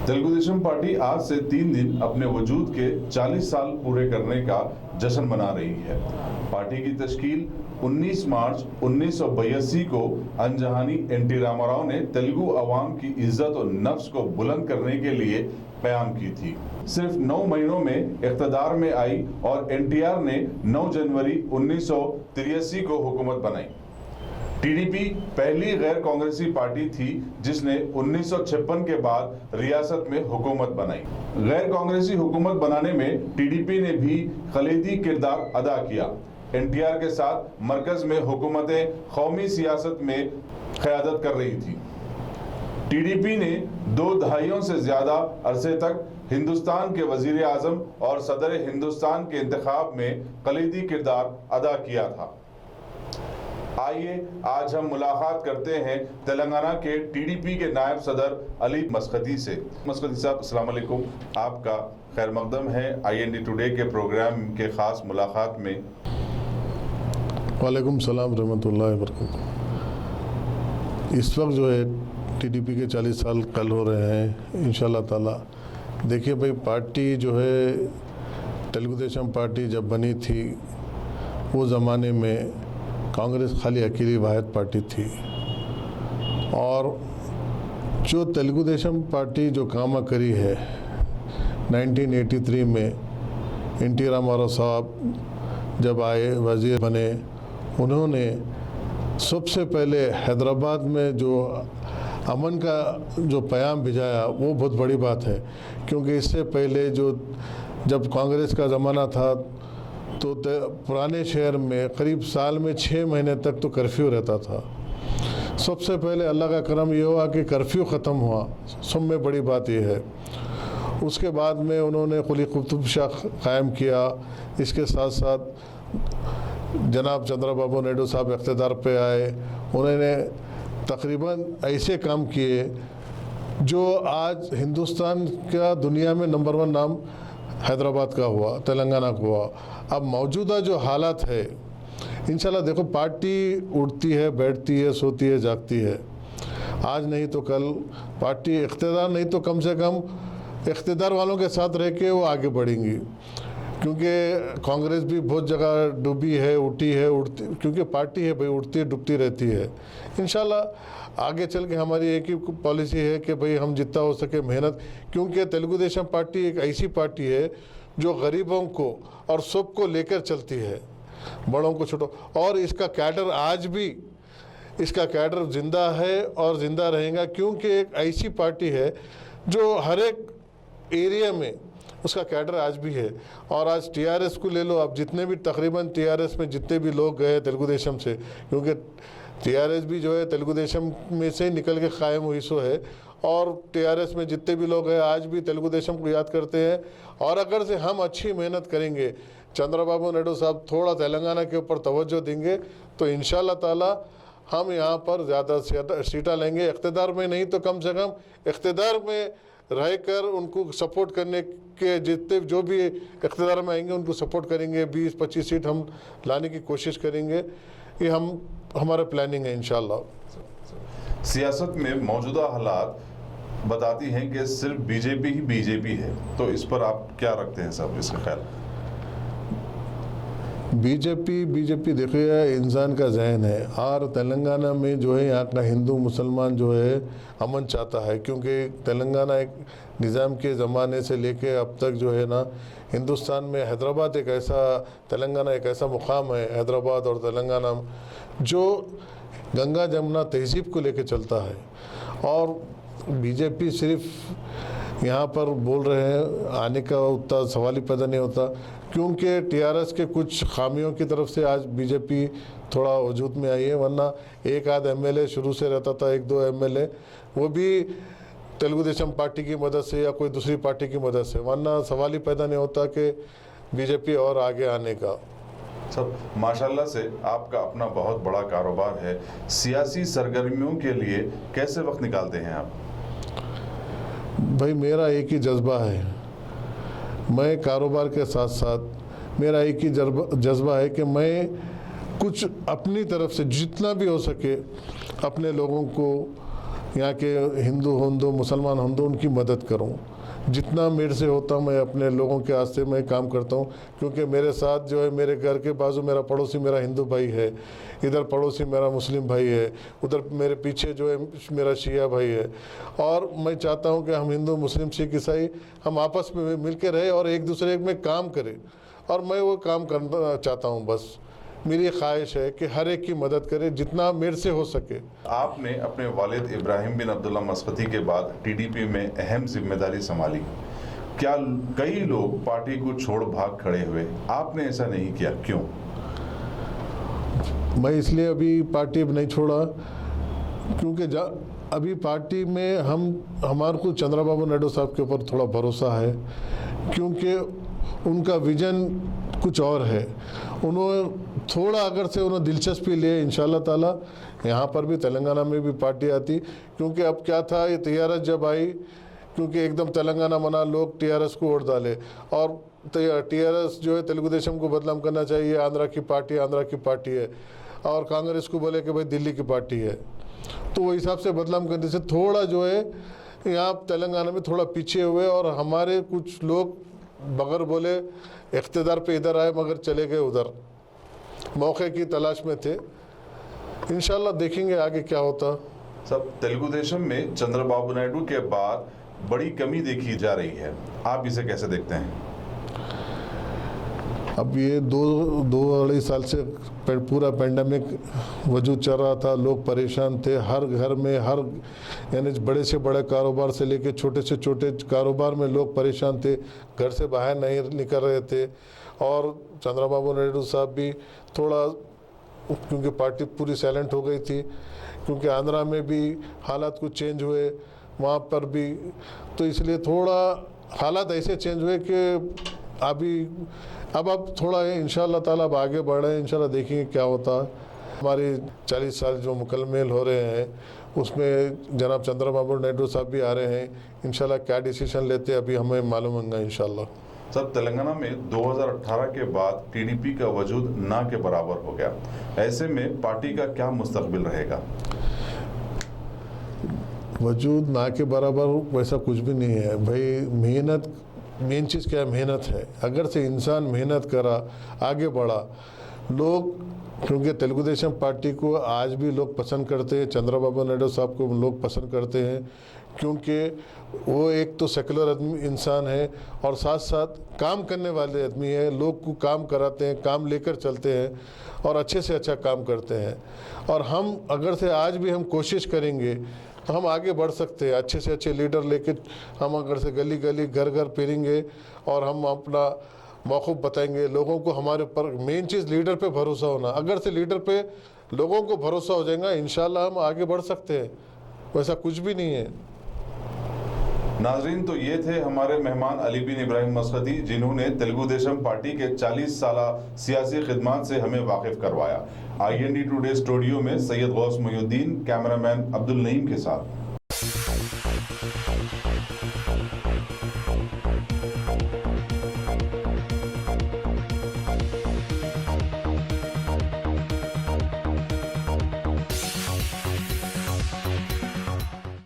Telugu Desam party आज से 3 दिन अपने वजूद के 40 साल पूरे करने का जश्न मना रही है। पार्टी की तश्कील 19 मार्च 1982 को अनजहानी एनटी रामाराव ने तेलुगु अवाम की इज्जत और नफ्स को बुलंद करने के लिए क़याम की थी। सिर्फ 9 महीनों में इक़्तिदार में आई और एनटीआर ने 9 जनवरी 1983 को हुकूमत बनाई। टीडीपी पहली गैर कांग्रेसी पार्टी थी जिसने 1956 के बाद रियासत में हुकूमत बनाई। गैर कांग्रेसी हुकूमत बनाने में टीडीपी ने भी कलीदी किरदार अदा किया। एनटीआर के साथ मरकज में हुकूमतें कौमी सियासत में क़यादत कर रही थी। टीडीपी ने 2 दहाइयों से ज्यादा अरसे तक हिंदुस्तान के वजीर आजम और सदर हिंदुस्तान के इंतखाब में कलीदी किरदार अदा किया था। आइए आज हम मुलाकात करते हैं तेलंगाना के टीडीपी के नायब सदर अली मस्कती से। मस्कती साहब, अस्सलाम वालेकुम, आपका खैर मकदम है आईएनडी टुडे के प्रोग्राम के ख़ास मुलाकात में। वालेकुम सलाम रहमतुल्लाहि व बरकातहू। इस वक्त जो है टीडीपी के 40 साल कल हो रहे हैं इंशाल्लाह ताला। देखिए भाई, पार्टी जो है तेलुगु देशम पार्टी जब बनी थी वो ज़माने में कांग्रेस खाली अकेली वाहिद पार्टी थी, और जो तेलुगु देशम पार्टी जो काम करी है 1983 में एनटी रामाराव साहब जब आए वज़ीर बने, उन्होंने सबसे पहले हैदराबाद में जो अमन का जो पैगाम भिजाया वो बहुत बड़ी बात है। क्योंकि इससे पहले जब कांग्रेस का ज़माना था तो पुराने शहर में करीब साल में 6 महीने तक तो कर्फ्यू रहता था। सबसे पहले अल्लाह का करम ये हुआ कि कर्फ्यू ख़त्म हुआ, सब में बड़ी बात ये है। उसके बाद में उन्होंने कुली कुतुब शाह कायम किया। इसके साथ साथ जनाब चंद्रबाबू नायडू साहब इक़्तिदार पे आए। उन्होंने तकरीबन ऐसे काम किए जो आज हिंदुस्तान का दुनिया में नंबर 1 नाम हैदराबाद का हुआ, तेलंगाना का हुआ। अब मौजूदा जो हालात है इंशाल्लाह, देखो पार्टी उठती है, बैठती है, सोती है, जागती है। आज नहीं तो कल पार्टी इक़्तिदार नहीं तो कम से कम इक़्तिदार वालों के साथ रह के वो आगे बढ़ेंगी। क्योंकि कांग्रेस भी बहुत जगह डूबी है, उठी है, उठती, क्योंकि पार्टी है भाई, उठती है डूबती रहती है। इंशाल्लाह आगे चल के हमारी एक ही पॉलिसी है कि भाई हम जितना हो सके मेहनत, क्योंकि तेलुगु देशम पार्टी एक ऐसी पार्टी है जो गरीबों को और सबको लेकर चलती है, बड़ों को छोटों। और इसका कैडर आज भी, इसका कैडर ज़िंदा है और ज़िंदा रहेगा, क्योंकि एक ऐसी पार्टी है जो हर एक एरिया में उसका कैडर आज भी है। और आज टीआरएस को ले लो, अब जितने भी तकरीबन टीआरएस में जितने भी लोग गए तेलुगु देशम से, क्योंकि टीआरएस भी जो है तेलुगु देशम में से निकल के कायम हुई सो है, और टीआरएस में जितने भी लोग हैं आज भी तेलुगु देशम को याद करते हैं। और अगर से हम अच्छी मेहनत करेंगे, चंद्रबाबू नायडू साहब थोड़ा तेलंगाना के ऊपर तवज्जो देंगे, तो इंशाल्लाह ताला हम यहाँ पर ज़्यादा सीटा लेंगे। इक़्तिदार में नहीं तो कम से कम इक़्तिदार में रहकर उनको सपोर्ट करने के जितने जो भी इक़्तिदार में आएंगे उनको सपोर्ट करेंगे। 20-25 सीट हम लाने की कोशिश करेंगे। ये हमारा प्लानिंग है इंशाल्लाह। सियासत में मौजूदा हालात बताती हैं कि सिर्फ बीजेपी ही बीजेपी है, तो इस पर आप क्या रखते हैं साहब, इसका ख्याल? बीजेपी देखिए इंसान का जहन है, और तेलंगाना में जो है यहाँ का हिंदू मुसलमान जो है अमन चाहता है। क्योंकि तेलंगाना एक निज़ाम के ज़माने से लेके अब तक जो है ना, हिंदुस्तान में हैदराबाद एक ऐसा, तेलंगाना एक ऐसा मुकाम है, हैदराबाद और तेलंगाना, जो गंगा जमुना तहज़ीब को लेके चलता है। और बीजेपी सिर्फ यहाँ पर बोल रहे हैं, आने का उतना सवाल ही पैदा नहीं होता, क्योंकि टीआरएस के कुछ खामियों की तरफ से आज बीजेपी थोड़ा वजूद में आई है। वरना एक आध एमएलए शुरू से रहता था, 1-2 एमएलए, वो भी तेलुगु देशम पार्टी की मदद से या कोई दूसरी पार्टी की मदद से, वरना सवाल ही पैदा नहीं होता कि बीजेपी और आगे आने का। सब माशाल्लाह से आपका अपना बहुत बड़ा कारोबार है, सियासी सरगर्मियों के लिए कैसे वक्त निकालते हैं आप? भाई मेरा एक ही जज्बा है, मैं कारोबार के साथ साथ मेरा एक ही जज्बा है कि मैं कुछ अपनी तरफ से जितना भी हो सके अपने लोगों को यहाँ के हिंदू हों मुसलमान हों उनकी मदद करूँ। जितना मेरे से होता मैं अपने लोगों के वास्ते में काम करता हूँ, क्योंकि मेरे साथ जो है मेरे घर के बाजू मेरा पड़ोसी मेरा हिंदू भाई है, इधर पड़ोसी मेरा मुस्लिम भाई है, उधर मेरे पीछे जो है मेरा शिया भाई है। और मैं चाहता हूँ कि हम हिंदू मुस्लिम सिख ईसाई हम आपस में मिल के रहे और एक दूसरे में काम करें, और मैं वो काम करना चाहता हूँ। बस मेरी ख्वाहिश है कि हर एक की मदद करें जितना मेरे से हो सके। आपने अपने वालिद इब्राहिम बिन अब्दुल्ला मसकती के बाद टीडीपी में अहम जिम्मेदारी संभाली। क्या कई लोग पार्टी को छोड़ भाग खड़े हुए, आपने ऐसा नहीं किया, क्यों? मैं इसलिए अभी पार्टी नहीं छोड़ा क्योंकि अभी पार्टी में हमारे को चंद्रबाबू नायडू साहब के ऊपर थोड़ा भरोसा है, क्योंकि उनका विजन कुछ और है। उन्होंने थोड़ा अगर से उन्होंने दिलचस्पी लिए इंशाल्लाह ताला यहाँ पर भी तेलंगाना में भी पार्टी आती, क्योंकि अब क्या था ये टीआरएस जब आई, क्योंकि एकदम तेलंगाना बना लोग टीआरएस को वोट डाले, और टीआरएस जो है तेलुगु देशम को बदनाम करना चाहिए, आंध्रा की पार्टी है, और कांग्रेस को बोले कि भाई दिल्ली की पार्टी है। तो वो हिसाब से बदनाम करने से थोड़ा जो है यहाँ तेलंगाना में थोड़ा पीछे हुए, और हमारे कुछ लोग बगैर बोले इख्तिदार पे इधर आए मगर चले गए उधर, मौके की तलाश में थे। इंशाल्लाह देखेंगे आगे क्या होता। सब तेलुगु देशम में चंद्रबाबू नायडू के बाद बड़ी कमी देखी जा रही है, आप इसे कैसे देखते हैं? अब ये दो अढ़ाई साल से पूरा पेंडेमिक वजूद चल रहा था, लोग परेशान थे, हर घर में यानी बड़े से बड़े कारोबार से लेके छोटे से छोटे कारोबार में लोग परेशान थे, घर से बाहर नहीं निकल रहे थे। और चंद्रबाबू नायडू साहब भी थोड़ा, क्योंकि पार्टी पूरी साइलेंट हो गई थी, क्योंकि आंध्रा में भी हालात कुछ चेंज हुए वहाँ पर भी, तो इसलिए थोड़ा हालात ऐसे चेंज हुए कि अब थोड़ा है इंशाल्लाह ताला अब आगे बढ़ रहे हैं, इंशाल्लाह देखेंगे क्या होता है। हमारे 40 साल जो मुकम्मल हो रहे हैं उसमें जनाब चंद्रबाबू नायडू साहब भी आ रहे हैं, इंशाल्लाह क्या डिसीजन लेते अभी हमें मालूम होगा इंशाल्लाह। सब तेलंगाना में 2018 के बाद टीडीपी का वजूद ना के बराबर हो गया, ऐसे में पार्टी का क्या मुस्तकबिल रहेगा? वजूद ना के बराबर वैसा कुछ भी नहीं है भाई। मेहनत, मेन चीज़ क्या है, मेहनत है। अगर से इंसान मेहनत करा, आगे बढ़ा, लोग, क्योंकि तेलुगु देशम पार्टी को आज भी लोग पसंद करते हैं, चंद्रबाबू नायडू साहब को लोग पसंद करते हैं, क्योंकि वो एक तो सेकुलर इंसान है और साथ साथ काम करने वाले आदमी है, लोग को काम कराते हैं, काम लेकर चलते हैं और अच्छे से अच्छा काम करते हैं। और हम अगर से आज भी हम कोशिश करेंगे तो हम आगे बढ़ सकते हैं, अच्छे से अच्छे लीडर लेके हम अगर से गली गली घर घर फिरेंगे और हम अपना मौक़िफ़ बताएंगे लोगों को। हमारे पर मेन चीज़ लीडर पे भरोसा होना, अगर से लीडर पे लोगों को भरोसा हो जाएगा इंशाल्लाह हम आगे बढ़ सकते हैं, वैसा कुछ भी नहीं है। नाजरीन, तो ये थे हमारे मेहमान अली बिन इब्राहिम मसकती, जिन्होंने तेलुगु देशम पार्टी के 40 साला सियासी खिदमात से हमें वाकिफ करवाया। IND टुडे स्टूडियो में सैयद गौस मोहिउद्दीन, कैमरामैन अब्दुल नईम के साथ।